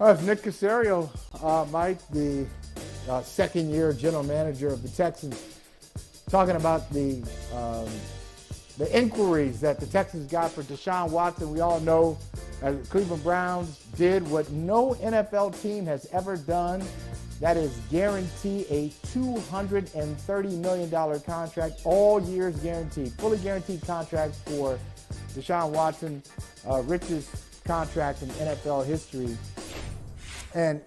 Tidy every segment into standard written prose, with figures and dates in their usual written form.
It's Nick Caserio, Mike, the second-year general manager of the Texans, talking about the inquiries that the Texans got for Deshaun Watson. We all know the Cleveland Browns did what no NFL team has ever done. That is guarantee a $230 million contract, all years guaranteed, fully guaranteed contract for Deshaun Watson, richest contract in NFL history. And,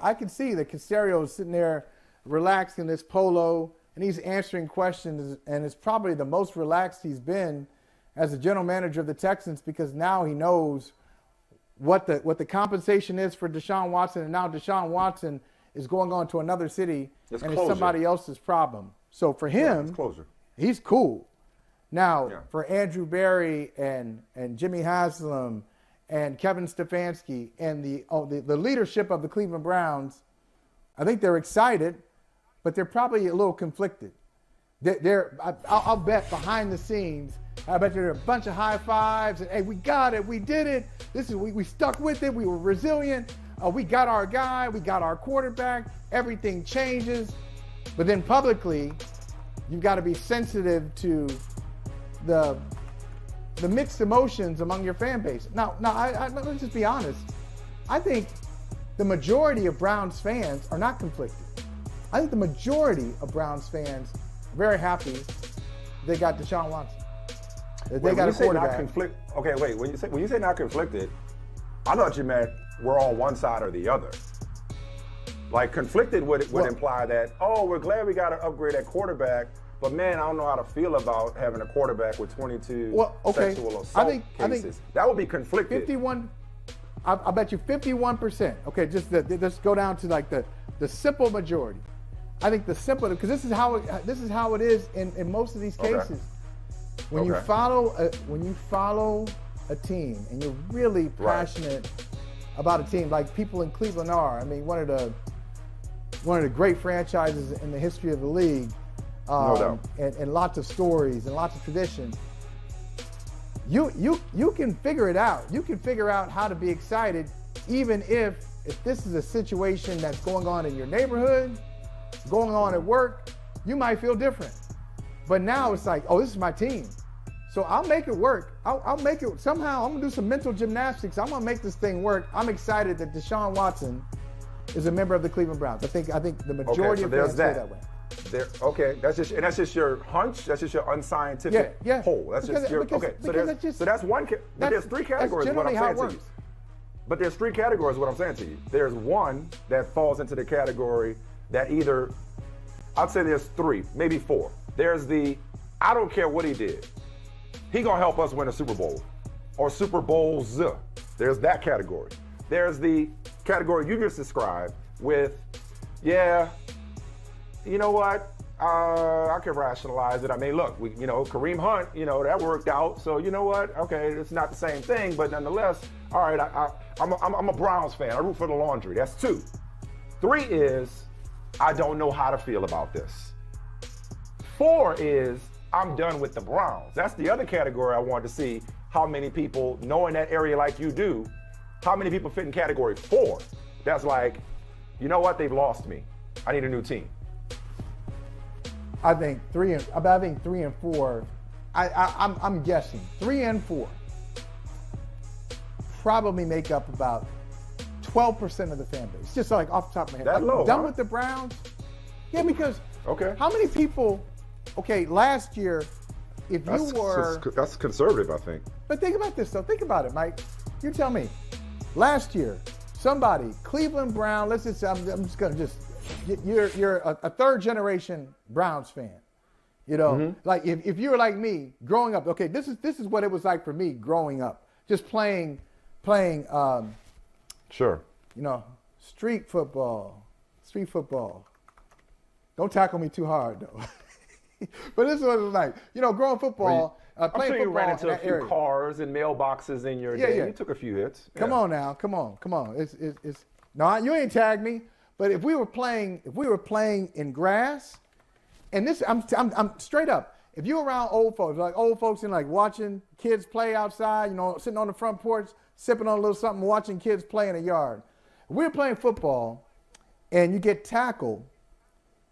I can see that Caserio is sitting there relaxed in this polo, and he's answering questions, and it's probably the most relaxed he's been as a general manager of the Texans, because now he knows what the compensation is for Deshaun Watson, and now Deshaun Watson is going on to another city, it's somebody else's problem. So for him, he's cool. Now, for Andrew Berry and Jimmy Haslam and Kevin Stefanski and the leadership of the Cleveland Browns, I think they're excited, but they're probably a little conflicted. I'll bet behind the scenes, I bet there are a bunch of high fives and, hey, we got it, we did it. We stuck with it, we were resilient. We got our guy, we got our quarterback, everything changes. But then publicly, you've got to be sensitive to the mixed emotions among your fan base. Now, let's just be honest. I think the majority of Browns fans are not conflicted. I think the majority of Browns fans are very happy they got Deshaun Watson. They got a quarterback. Okay, wait. When you say not conflicted, I thought you meant we're on one side or the other. Like conflicted would imply that, we're glad we got to upgrade at quarterback, but man, I don't know how to feel about having a quarterback with 22 sexual assault cases. That would be conflicted. 51. I bet you 51%. Okay, just go down to like the simple majority. I think the simple, because this is how it is in most of these cases. When you follow a team and you're really passionate about a team, like people in Cleveland are. I mean, one of the great franchises in the history of the league. No doubt. And lots of stories and lots of tradition. You can figure it out. You can figure out how to be excited, even if this is a situation that's going on in your neighborhood, going on at work. You might feel different. But now it's like, this is my team. So I'll make it work. I'll make it somehow. I'm gonna do some mental gymnastics. I'm gonna make this thing work. I'm excited that Deshaun Watson is a member of the Cleveland Browns. I think the majority of fans feel that way. That's just your hunch. That's just your unscientific poll. That's just your So that's one. But there's three categories. What I'm saying to you. But there's three categories. What I'm saying to you. There's one that falls into the category that either, I'd say there's three, maybe four. There's the I don't care what he did. He gonna help us win a Super Bowl or Super Bowls. There's that category. There's the category you just described with, you know what? I can rationalize it. I mean, look, Kareem Hunt, that worked out. So you know what? Okay, it's not the same thing, but nonetheless, all right. I'm a Browns fan. I root for the laundry. That's two. Three is I don't know how to feel about this. Four is I'm done with the Browns. That's the other category I wanted to see how many people, knowing that area like you do, how many people fit in category four. That's like, you know what? They've lost me. I need a new team. I think three and four. I'm guessing 3 and 4 probably make up about 12% of the fan base. Just like off the top of my head. That low, done with the Browns? Yeah, because how many people? Okay, last year, that's conservative, I think. But think about this though. Think about it, Mike. You tell me. Last year, somebody, Cleveland Brown. Let's just. I'm just gonna You're a third generation Browns fan. Like if you were like me growing up. Okay, this is what it was like for me growing up. Just playing. Sure. Street football. Don't tackle me too hard though. But this is what it was like. Growing football. I'm playing sure you football ran into a few area. cars and mailboxes in your day. You took a few hits. Come on now. Come on. It's no, you ain't tagged me. But if we were playing in grass, and this, I'm straight up. If you're around old folks and like watching kids play outside, sitting on the front porch, sipping on a little something, watching kids play in the yard. we're playing football and you get tackled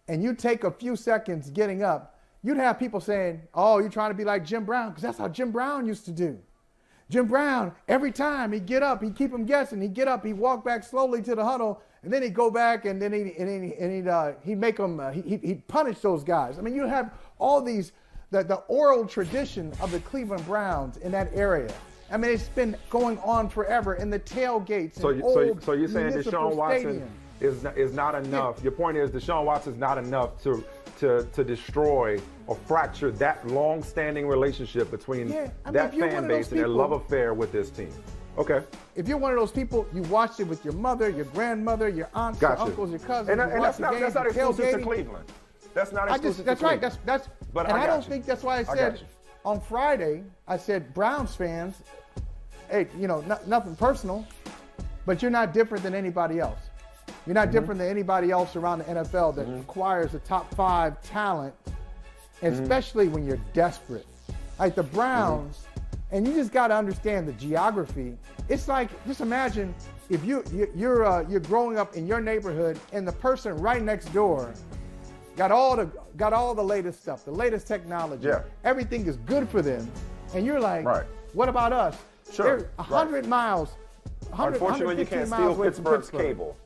and you take a few seconds getting up, you'd have people saying, oh, you're trying to be like Jim Brown, because that's how Jim Brown used to do. Jim Brown, every time he'd get up, he'd keep them guessing. He'd get up, he'd walk back slowly to the huddle, and then he'd go back and then he'd make them, he'd punish those guys. I mean, you have all these, the oral tradition of the Cleveland Browns in that area. I mean, it's been going on forever in the tailgates. So you're saying Deshaun Watson is not enough. Yeah. Your point is Deshaun Watson is not enough to destroy or fracture that long-standing relationship between that fan base and their love affair with this team. Okay. If you're one of those people, you watched it with your mother, your grandmother, your aunts, your uncles, your cousins. And that's not exclusive to Cleveland. That's not exclusive to Cleveland. That's right. But I don't think that's why I said on Friday, I said, Browns fans, hey, nothing personal, but you're not different than anybody else. You're not different than anybody else around the NFL that requires a top 5 talent, especially when you're desperate. Like the Browns, and you just got to understand the geography. It's like, just imagine if you're growing up in your neighborhood and the person right next door got all the latest stuff, the latest technology. Yeah. Everything is good for them, and you're like, what about us? Sure. They're 100 miles. 100, Unfortunately, you can't steal Pittsburgh's cable.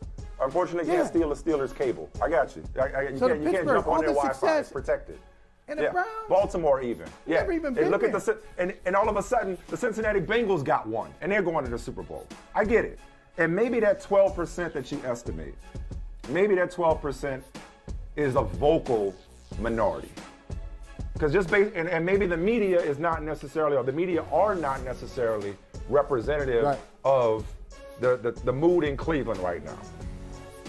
Unfortunately, you can't steal the Steelers' cable. I got you. You can't jump on their Wi-Fi. It's protected. And the Browns? Baltimore even. Never even been look there. At and all of a sudden, the Cincinnati Bengals got one, and they're going to the Super Bowl. I get it. And maybe that 12% that you estimate, maybe that 12% is a vocal minority. Because and maybe the media is not necessarily, or the media are not necessarily representative of the mood in Cleveland right now.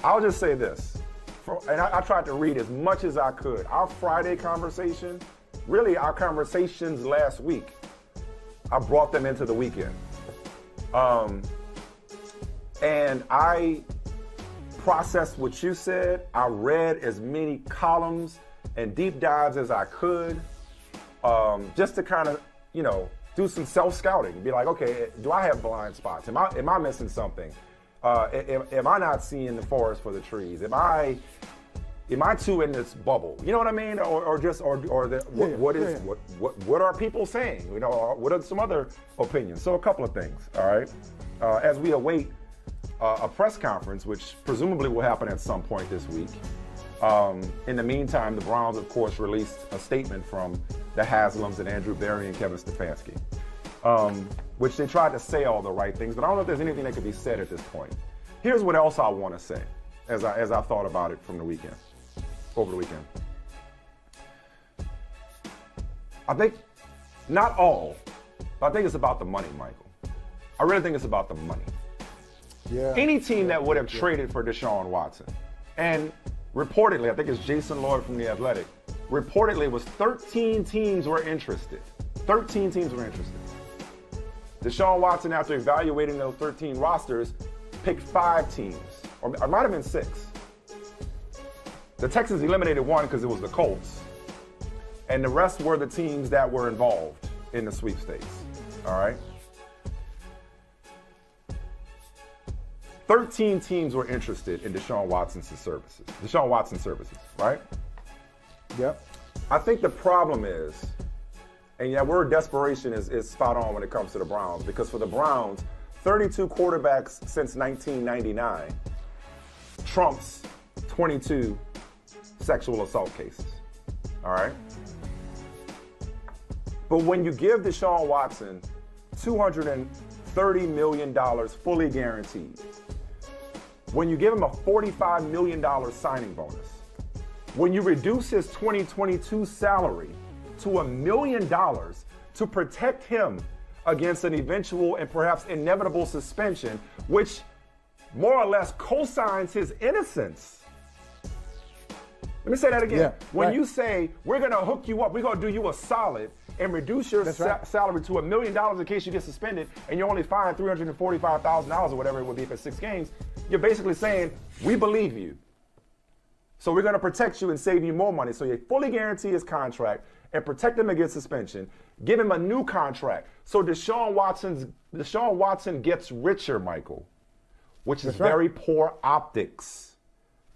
I'll just say this, and I tried to read as much as I could. Our Friday conversation, really our conversations last week, I brought them into the weekend. And I processed what you said. I read as many columns and deep dives as I could, just to kind of, do some self-scouting. Be like, okay, do I have blind spots? Am I missing something? Am I not seeing the forest for the trees? Am I too in this bubble? You know what I mean? What are people saying? What are some other opinions? So a couple of things. All right. As we await a press conference, which presumably will happen at some point this week. In the meantime, the Browns, of course, released a statement from the Haslams and Andrew Berry and Kevin Stefanski, which they tried to say all the right things, but I don't know if there's anything that could be said at this point. Here's what else I want to say as I thought about it over the weekend. I think, not all, but I think it's about the money, Michael. I really think it's about the money. Yeah. Any team that would have traded for Deshaun Watson, and reportedly, I think it's Jason Lloyd from The Athletic, reportedly it was 13 teams were interested. 13 teams were interested. Deshaun Watson, after evaluating those 13 rosters, picked 5 teams, or it might have been 6. The Texans eliminated one because it was the Colts, and the rest were the teams that were involved in the sweepstakes. All right? 13 teams were interested in Deshaun Watson's services, right? Yep. I think the problem is, and that word desperation is spot on when it comes to the Browns, because for the Browns, 32 quarterbacks since 1999 trumps 22 sexual assault cases, all right? But when you give Deshaun Watson $230 million fully guaranteed, when you give him a $45 million signing bonus, when you reduce his 2022 salary to $1 million to protect him against an eventual and perhaps inevitable suspension, which more or less co-signs his innocence. Let me say that again. When you say, we're going to hook you up, we're going to do you a solid and reduce your salary to $1 million in case you get suspended and you're only fined $345,000 or whatever it would be for 6 games, you're basically saying, we believe you. So we're going to protect you and save you more money. So you fully guarantee his contract and protect him against suspension. Give him a new contract. So Deshaun Watson gets richer, Michael, which is very poor optics.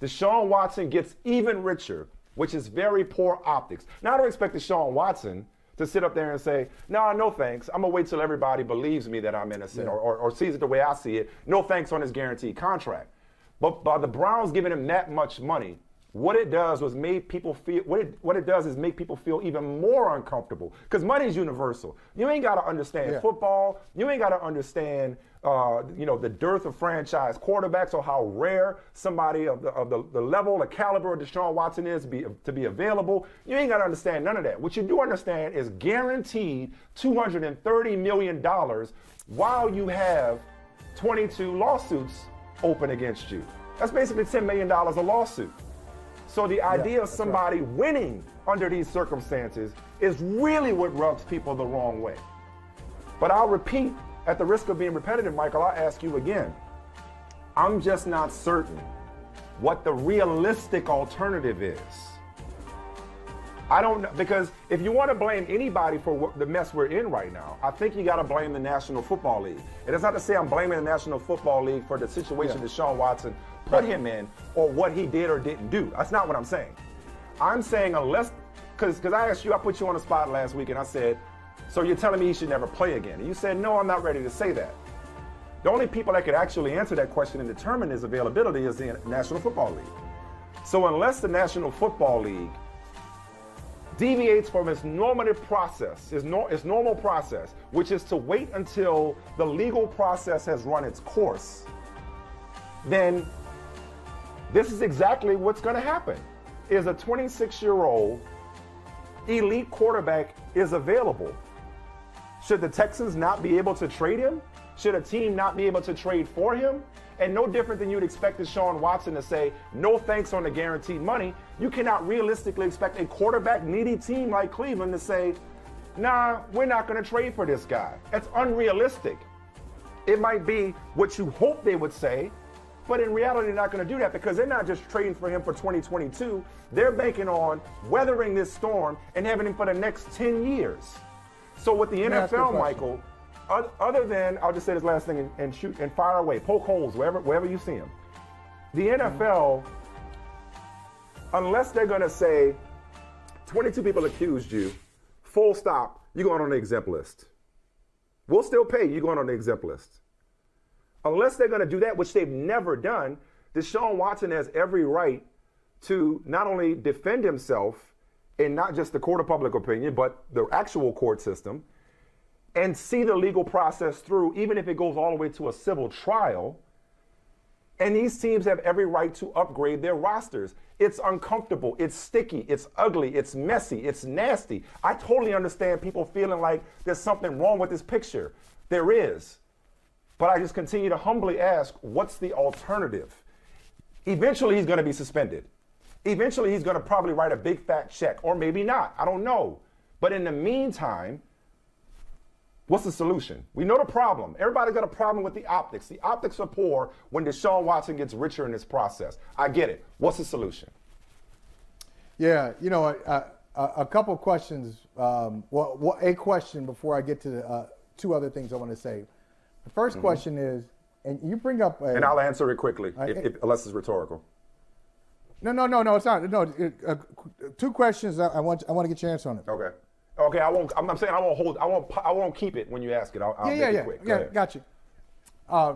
Deshaun Watson gets even richer, which is very poor optics. Now, I don't expect Deshaun Watson to sit up there and say, no thanks. I'm going to wait till everybody believes me that I'm innocent or sees it the way I see it. No thanks on his guaranteed contract. But by the Browns giving him that much money, what it does is make people feel even more uncomfortable, because money is universal. You ain't got to understand football. You ain't got to understand the dearth of franchise quarterbacks or how rare somebody of the level, the caliber of Deshaun Watson is to be available. You ain't got to understand none of that. What you do understand is guaranteed $230 million while you have 22 lawsuits open against you. That's basically $10 million a lawsuit. So the idea of somebody winning under these circumstances is really what rubs people the wrong way. But I'll repeat, at the risk of being repetitive, Michael, I'll ask you again. I'm just not certain what the realistic alternative is. I don't know, because if you want to blame anybody for the mess we're in right now, I think you got to blame the National Football League. And it's not to say I'm blaming the National Football League for the situation Deshaun Watson put him in or what he did or didn't do. That's not what I'm saying. I'm saying unless, because I asked you, I put you on the spot last week and I said, so you're telling me he should never play again? And you said, no, I'm not ready to say that. The only people that could actually answer that question and determine his availability is the National Football League. So unless the National Football League deviates from its normative process, its normal process, which is to wait until the legal process has run its course, then this is exactly what's going to happen. Is a 26-year-old elite quarterback is available. Should the Texans not be able to trade him? Should a team not be able to trade for him? And no different than you'd expect Deshaun Watson to say, no thanks on the guaranteed money, you cannot realistically expect a quarterback-needy team like Cleveland to say, nah, we're not going to trade for this guy. That's unrealistic. It might be what you hope they would say, but in reality, they're not going to do that, because they're not just trading for him for 2022. They're banking on weathering this storm and having him for the next 10 years. So with the NFL, Michael, other than, I'll just say this last thing and shoot and fire away, poke holes wherever you see them. The NFL, unless they're going to say 22 people accused you, full stop, you're going on the exempt list. We'll still pay you, you're going on the exempt list. Unless they're going to do that, which they've never done, Deshaun Watson has every right to not only defend himself in not just the court of public opinion, but the actual court system, and see the legal process through, even if it goes all the way to a civil trial. And these teams have every right to upgrade their rosters. It's uncomfortable, it's sticky, it's ugly, it's messy, it's nasty. I totally understand people feeling like there's something wrong with this picture. There is. But I just continue to humbly ask, what's the alternative? Eventually, he's going to be suspended. Eventually, he's going to probably write a big fat check, or maybe not. I don't know. But in the meantime, what's the solution? We know the problem. Everybody's got a problem with the optics. The optics are poor when Deshaun Watson gets richer in this process. I get it. What's the solution? Yeah, a couple of questions. A question before I get to the two other things I want to say. The first question is, and you bring up and I'll answer it quickly, unless it's rhetorical. No, it's not. No, two questions. I want to get your answer on it. Okay. I won't. I'm saying I won't keep it when you ask it. I'll make it quick. Yeah, got you.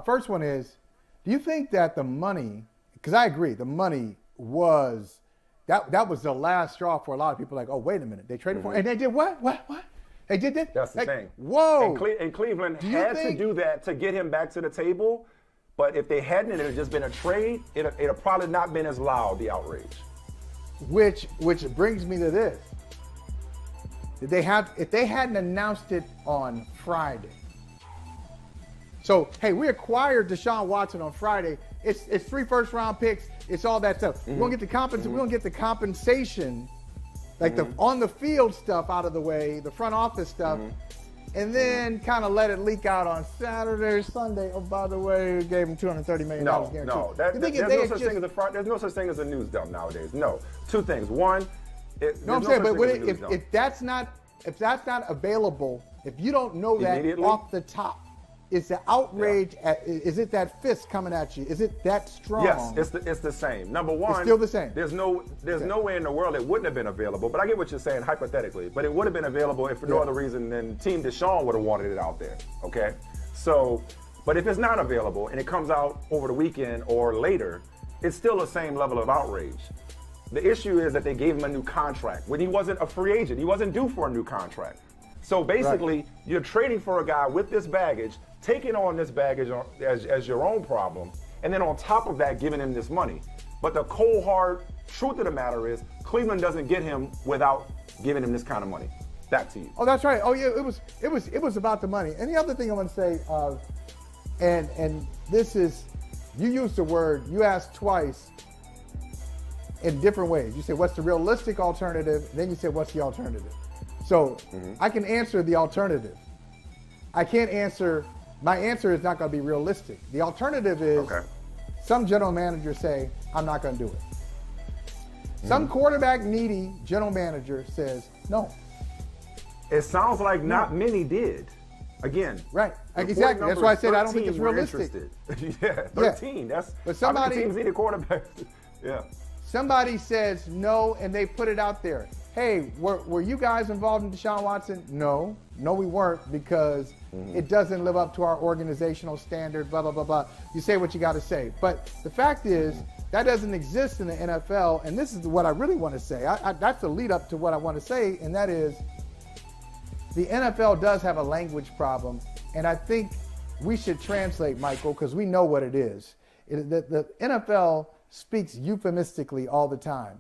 First one is, do you think that the money? Because I agree, the money was that was the last straw for a lot of people. Like, oh, wait a minute, they traded for, and they did what? They did that? That's the thing. Whoa. And Cleveland had to do that to get him back to the table. But if they hadn't, and it had just been a trade, it'd have probably not been as loud, the outrage. Which brings me to this. If they hadn't announced it on Friday. So, hey, we acquired Deshaun Watson on Friday. It's 3 first-round picks. It's all that stuff. We're gonna get the compensation, like the on the field stuff out of the way, the front office stuff, and then kind of let it leak out on Saturday or Sunday. Oh, by the way, we gave him $230 million guaranteed. No, there's no such thing as a news dump nowadays. No, two things. One, if that's not available, if you don't know that off the top, is the outrage, is it that fist coming at you? Is it that strong? Yes, it's the same. Number one, it's still the same. There's no way in the world it wouldn't have been available, but I get what you're saying hypothetically, but it would have been available if for no other reason than Team Deshaun would have wanted it out there, okay? So, but if it's not available and it comes out over the weekend or later, it's still the same level of outrage. The issue is that they gave him a new contract when he wasn't a free agent. He wasn't due for a new contract. So basically, you're trading for a guy with this baggage, taking on this baggage as your own problem, and then on top of that, giving him this money. But the cold, hard truth of the matter is, Cleveland doesn't get him without giving him this kind of money. Back to you. Oh, that's right. Oh, yeah, it was about the money. And the other thing I want to say, and this is, you used the word, you asked twice in different ways. You said, what's the realistic alternative? Then you said, what's the alternative? So I can answer the alternative. I can't answer, my answer is not going to be realistic. The alternative is some general managers say, I'm not going to do it. Some quarterback needy general manager says, no. It sounds like not many did. Again. Right. Exactly. That's why I said I don't think it's realistic. Yeah, 13. That's, but somebody, how many teams need a quarterback? Yeah. Somebody says no, and they put it out there. Hey, were you guys involved in Deshaun Watson? No, we weren't, because it doesn't live up to our organizational standard, blah, blah, blah, blah. You say what you got to say. But the fact is, that doesn't exist in the NFL, and this is what I really want to say. That's the lead up to what I want to say, and that is the NFL does have a language problem, and I think we should translate, Michael, because we know what it is. The NFL speaks euphemistically all the time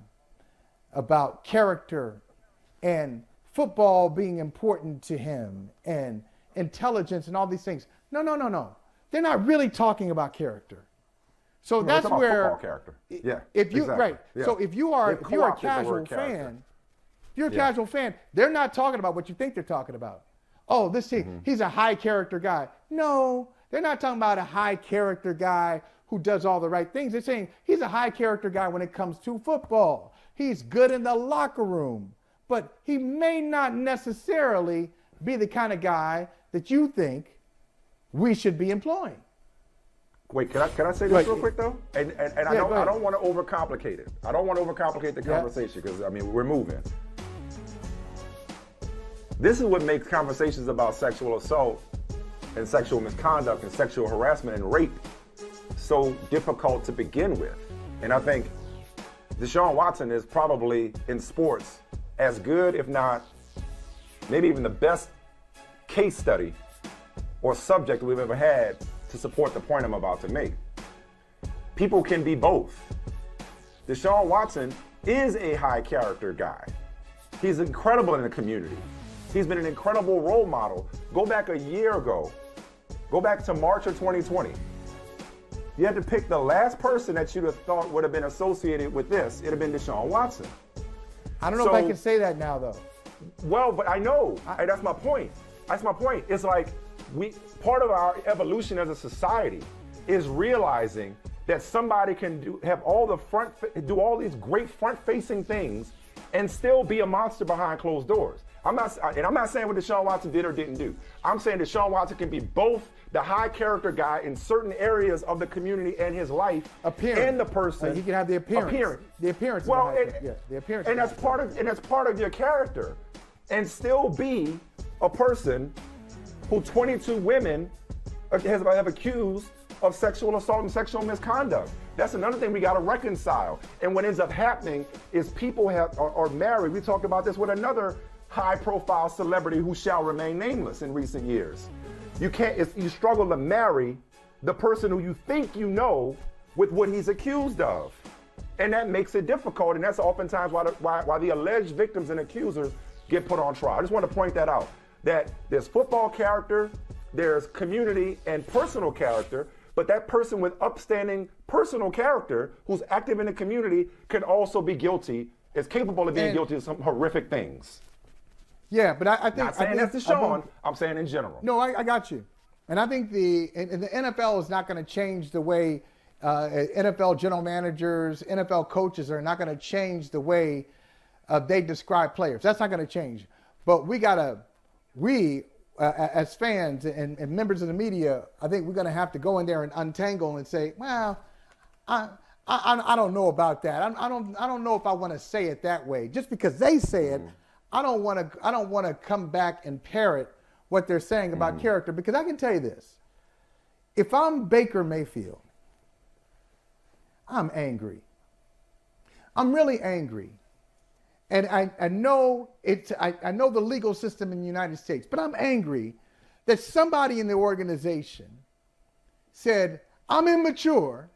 about character and football being important to him and intelligence and all these things. No. They're not really talking about character. So that's where football character. Yeah. If you exactly. right. Yeah. So if you're a casual fan, casual fan, they're not talking about what you think they're talking about. Oh, this team, he's a high character guy. No, they're not talking about a high character guy who does all the right things. They're saying he's a high character guy when it comes to football. He's good in the locker room, but he may not necessarily be the kind of guy that you think we should be employing. Wait, can I say this real quick though? And I don't want to overcomplicate it. I don't want to overcomplicate the conversation because we're moving. This is what makes conversations about sexual assault and sexual misconduct and sexual harassment and rape so difficult to begin with. And I think Deshaun Watson is probably in sports as good, if not maybe even the best case study or subject we've ever had to support the point I'm about to make. People can be both. Deshaun Watson is a high character guy. He's incredible in the community. He's been an incredible role model. Go back a year ago. Go back to March of 2020. You had to pick the last person that you'd have thought would have been associated with this. It'd have been Deshaun Watson. I don't know if I can say that now, though. Well, but I know. That's my point. That's my point. It's like part of our evolution as a society is realizing that somebody can do all these great front-facing things and still be a monster behind closed doors. I'm not saying what Deshaun Watson did or didn't do. I'm saying Deshaun Watson can be both the high character guy in certain areas of the community and his life, and the person. He can have the appearance. The appearance. Well, the appearance. And that's part of your character, and still be a person who 22 women have accused of sexual assault and sexual misconduct. That's another thing we got to reconcile. And what ends up happening is people are married. We talked about this with another high-profile celebrity who shall remain nameless in recent years. You struggle to marry the person who you think you know with what he's accused of. And that makes it difficult, and that's oftentimes why the alleged victims and accusers get put on trial. I just want to point that out, that there's football character, there's community and personal character, but that person with upstanding personal character who's active in the community can also be guilty, is capable of being guilty of some horrific things. Yeah, but I think... Not saying that's Deshaun, I'm saying in general. No, I got you. And I think the NFL is not going to change the way NFL general managers, NFL coaches are not going to change the way they describe players. That's not going to change. But we as fans and members of the media, I think we're going to have to go in there and untangle and say, well, I don't know about that. I don't know if I want to say it that way. Just because they say it, I don't want to come back and parrot what they're saying about character, because I can tell you this. If I'm Baker Mayfield, I'm angry. I'm really angry. And I know I know the legal system in the United States, but I'm angry that somebody in the organization said, I'm immature,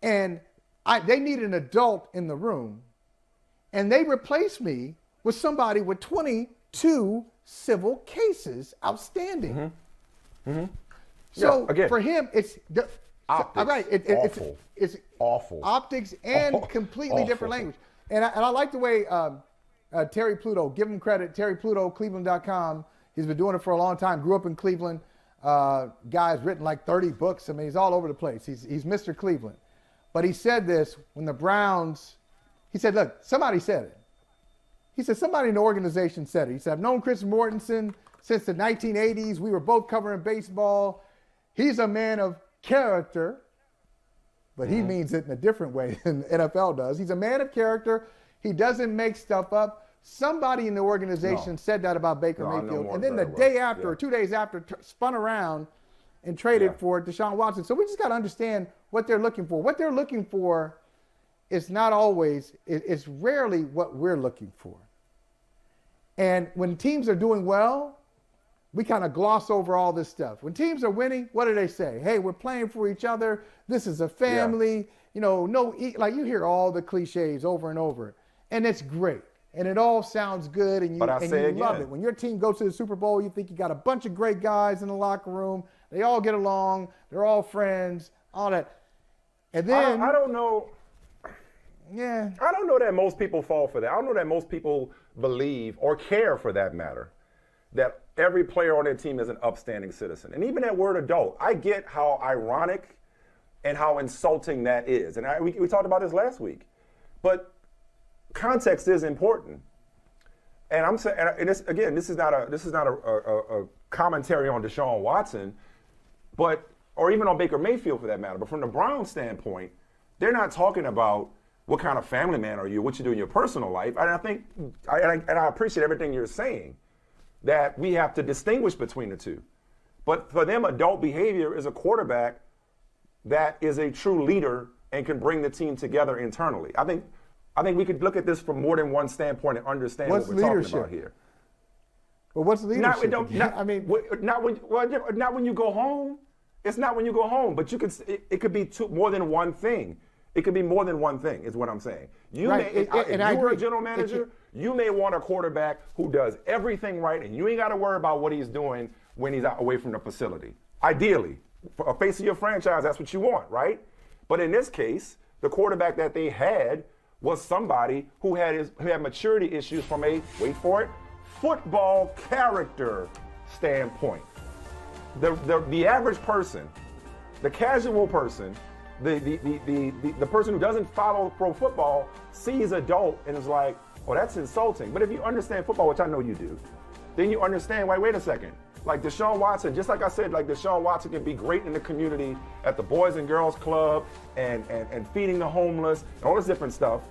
and they need an adult in the room, and they replaced me with somebody with 22 civil cases outstanding. So again, for him, it's optics. Right. It's awful. Optics and completely different language. And I like the way Terry Pluto, give him credit, Terry Pluto, Cleveland.com. He's been doing it for a long time. Grew up in Cleveland. Guy's written like 30 books. I mean, he's all over the place. He's Mr. Cleveland. But he said this when the Browns, he said, look, somebody said it. He said, somebody in the organization said it. He said, I've known Chris Mortensen since the 1980s. We were both covering baseball. He's a man of character, but he means it in a different way than the NFL does. He's a man of character. He doesn't make stuff up. Somebody in the organization said that about Baker Mayfield. And then the day after or 2 days after, spun around and traded for Deshaun Watson. So we just got to understand what they're looking for. What they're looking for is not always, it's rarely what we're looking for. And when teams are doing well, we kind of gloss over all this stuff. When teams are winning, what do they say? Hey, we're playing for each other. This is a family. You know, like you hear all the cliches over and over. And it's great. And it all sounds good, and you love it. When your team goes to the Super Bowl, you think you got a bunch of great guys in the locker room. They all get along. They're all friends, all that. And then I don't know. Yeah. I don't know that most people fall for that. I don't know that most people believe or care, for that matter, that every player on their team is an upstanding citizen. And even that word adult, I get how ironic and how insulting that is. And we talked about this last week. But context is important. And I'm saying, and this, again, this is not a commentary on Deshaun Watson, or even on Baker Mayfield for that matter. But from the Browns standpoint, they're not talking about what kind of family man are you, what you do in your personal life. And I think, and I appreciate everything you're saying, that we have to distinguish between the two. But for them, adult behavior is a quarterback that is a true leader and can bring the team together internally. I think we could look at this from more than one standpoint and understand what we're talking about here. Well, what's leadership? Not when you go home. It's not when you go home, but it could be more than one thing. It could be more than one thing, is what I'm saying. If you were a general manager, you may want a quarterback who does everything right, and you ain't got to worry about what he's doing when he's out away from the facility. Ideally, for a face of your franchise, that's what you want, right? But in this case, the quarterback that they had was somebody who had maturity issues from a, wait for it, football character standpoint. The average person, the casual person, the person who doesn't follow pro football sees adult and is like, oh, that's insulting. But if you understand football, which I know you do, then you understand, wait a second. Like Deshaun Watson, just like I said, like Deshaun Watson can be great in the community at the Boys and Girls Club and feeding the homeless and all this different stuff,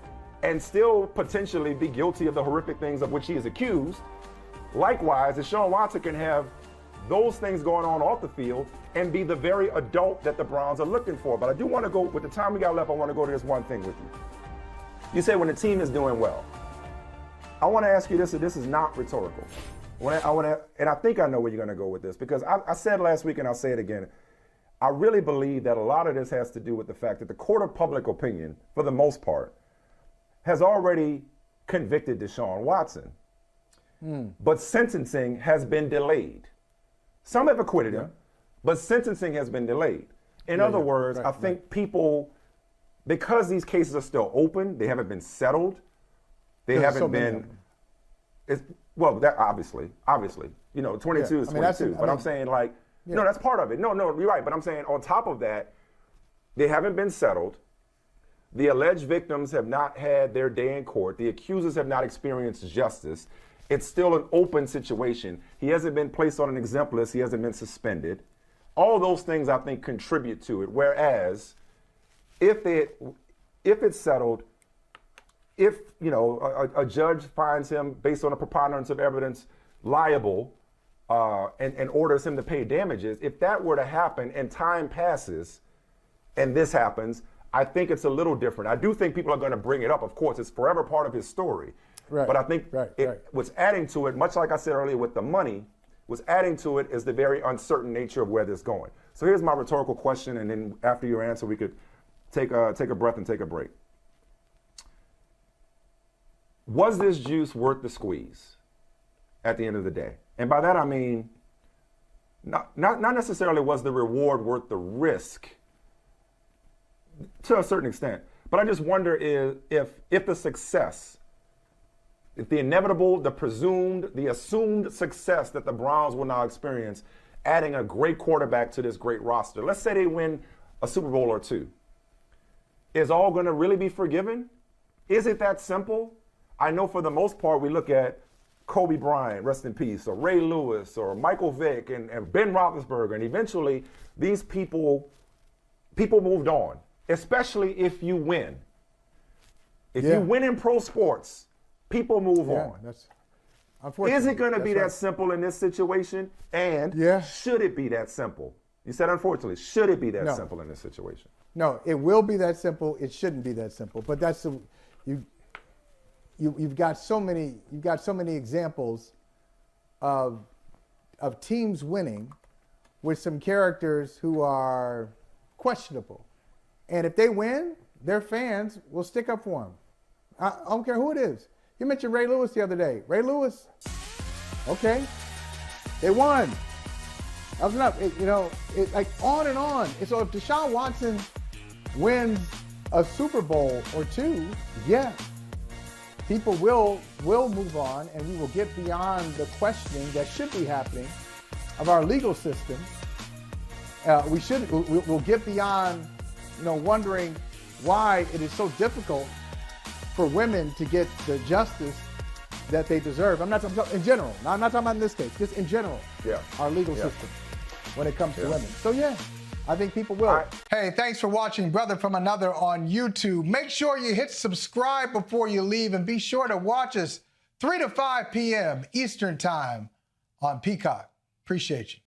and still potentially be guilty of the horrific things of which he is accused. Likewise, Deshaun Watson can have those things going on off the field and be the very adult that the Browns are looking for. But I do want to go, with the time we got left, I want to go to this one thing with you. You say when the team is doing well. I want to ask you this, and this is not rhetorical. And I think I know where you're going to go with this, because I said last week and I'll say it again. I really believe that a lot of this has to do with the fact that the court of public opinion, for the most part, has already convicted Deshaun Watson. But sentencing has been delayed. Some have acquitted him, but sentencing has been delayed. In other words, I think people, because these cases are still open, they haven't been settled, they haven't been, that obviously, 22 is 22. But I'm saying, like, no, that's part of it. No, you're right. But I'm saying on top of that, they haven't been settled. The alleged victims have not had their day in court. The accusers have not experienced justice. It's still an open situation. He hasn't been placed on an exempt list. He hasn't been suspended. All those things, I think, contribute to it. Whereas if it's settled, if, you know, a judge finds him based on a preponderance of evidence liable and orders him to pay damages, if that were to happen and time passes and this happens, I think it's a little different. I do think people are going to bring it up. Of course, it's forever part of his story. Right. But I think what's adding to it, much like I said earlier with the money, what's adding to it is the very uncertain nature of where this is going. So here's my rhetorical question, and then after your answer, we could take a breath and take a break. Was this juice worth the squeeze at the end of the day? And by that I mean, not necessarily was the reward worth the risk to a certain extent, but I just wonder if the success, if the inevitable, the presumed, the assumed success that the Browns will now experience, adding a great quarterback to this great roster, let's say they win a Super Bowl or two, is all going to really be forgiven? Is it that simple? I know for the most part we look at Kobe Bryant, rest in peace, or Ray Lewis, or Michael Vick, and Ben Roethlisberger, and eventually these people moved on, especially if you win. If you win in pro sports, people move on. That's unfortunate. Is it going to be that simple in this situation? And should it be that simple? You said unfortunately. Should it be that simple in this situation? No, it will be that simple. It shouldn't be that simple. But that's you've got so many examples of teams winning with some characters who are questionable. And if they win, their fans will stick up for them. I don't care who it is. You mentioned Ray Lewis the other day. Ray Lewis, okay, they won. That was enough. Like on and on. And so if Deshaun Watson wins a Super Bowl or two, people will move on, and we will get beyond the questioning that should be happening of our legal system. We'll get beyond, wondering why it is so difficult for women to get the justice that they deserve. I'm not talking about in general. Now, I'm not talking about in this case, just in general. Our legal system when it comes to women. So I think people will. Hey, thanks for watching Brother from Another on YouTube. Make sure you hit subscribe before you leave, and be sure to watch us 3 to 5 p.m. Eastern Time on Peacock. Appreciate you.